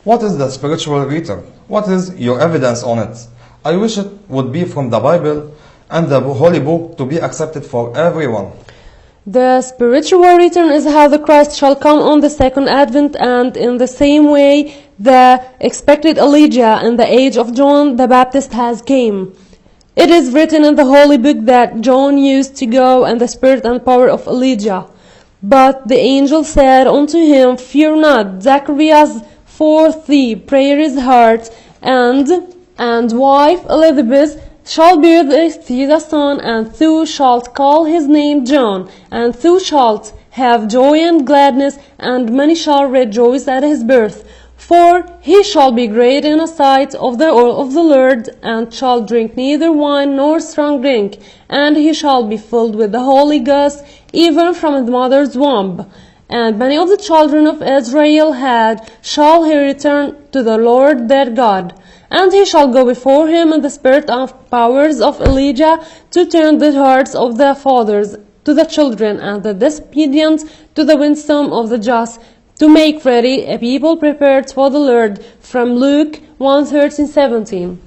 What is the spiritual return? What is your evidence on it? I wish it would be from the Bible and the Holy Book to be accepted for everyone. The spiritual return is how the Christ shall come on the second advent, and in the same way the expected Elijah in the age of John the Baptist has came. It is written in the Holy Book that John used to go in the spirit and power of Elijah. But the angel said unto him, Fear not, Zacharias, for thee prayer is heard, and wife Elizabeth shall bear thee a son, and thou shalt call his name John, and thou shalt have joy and gladness, and many shall rejoice at his birth. For he shall be great in the sight of the Lord, and shall drink neither wine nor strong drink, and he shall be filled with the Holy Ghost, even from his mother's womb. And many of the children of Israel shall he return to the Lord their God. And he shall go before him in the spirit of powers of Elijah, to turn the hearts of the fathers to the children, and the disobedient to the wisdom of the just, to make ready a people prepared for the Lord. From Luke 1:13-17.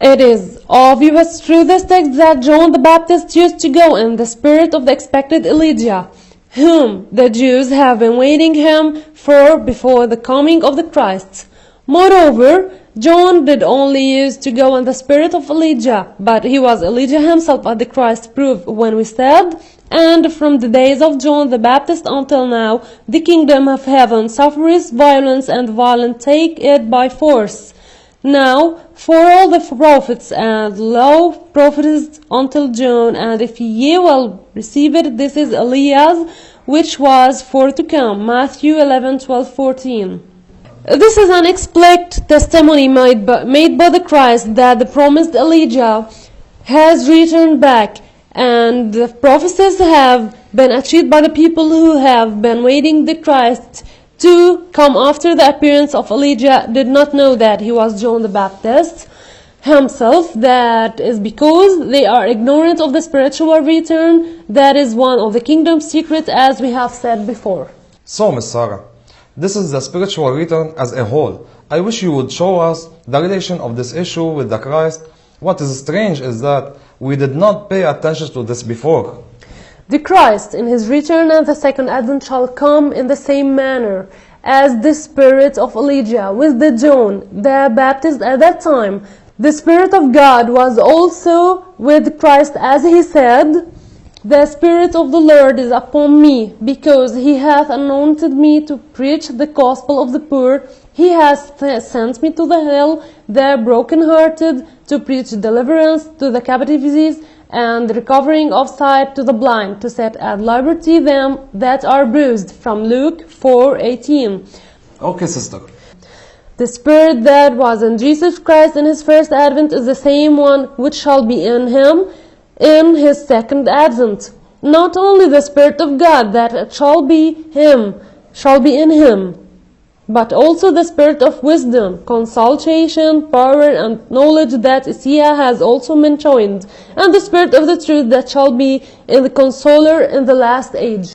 It is obvious through this text that John the Baptist used to go in the spirit of the expected Elijah, whom the Jews have been waiting him for before the coming of the Christ. Moreover, John did only use to go in the spirit of Elijah, but he was Elijah himself, as the Christ proved when we said, and from the days of John the Baptist until now, the kingdom of heaven suffers violence, and violent take it by force. Now, for all the prophets and law prophets until John, and if ye will receive it, this is Elias, which was for to come. Matthew 11:12-14. This is an explicit testimony made by the Christ that the promised Elijah has returned back, and the prophecies have been achieved by the people who have been waiting the Christ to come after the appearance of Elijah did not know that he was John the Baptist himself. That is because they are ignorant of the spiritual return. That is one of the kingdom's secrets, as we have said before. So, Miss Sarah, this is the spiritual return as a whole. I wish you would show us the relation of this issue with the Christ. What is strange is that we did not pay attention to this before. The Christ in his return and the second advent shall come in the same manner as the spirit of Elijah with the John the Baptist at that time. The Spirit of God was also with Christ, as he said, The Spirit of the Lord is upon me, because he hath anointed me to preach the gospel of the poor. He hath sent me to the hill the brokenhearted, to preach deliverance to the captives, and recovering of sight to the blind, to set at liberty them that are bruised. From Luke 4:18. Okay, sister. The Spirit that was in Jesus Christ in his first advent is the same one which shall be in him in his second advent. Not only the Spirit of God that shall be in him, but also the Spirit of wisdom, consultation, power, and knowledge that Isaiah has also mentioned, and the Spirit of the truth that shall be in the Consoler in the last age.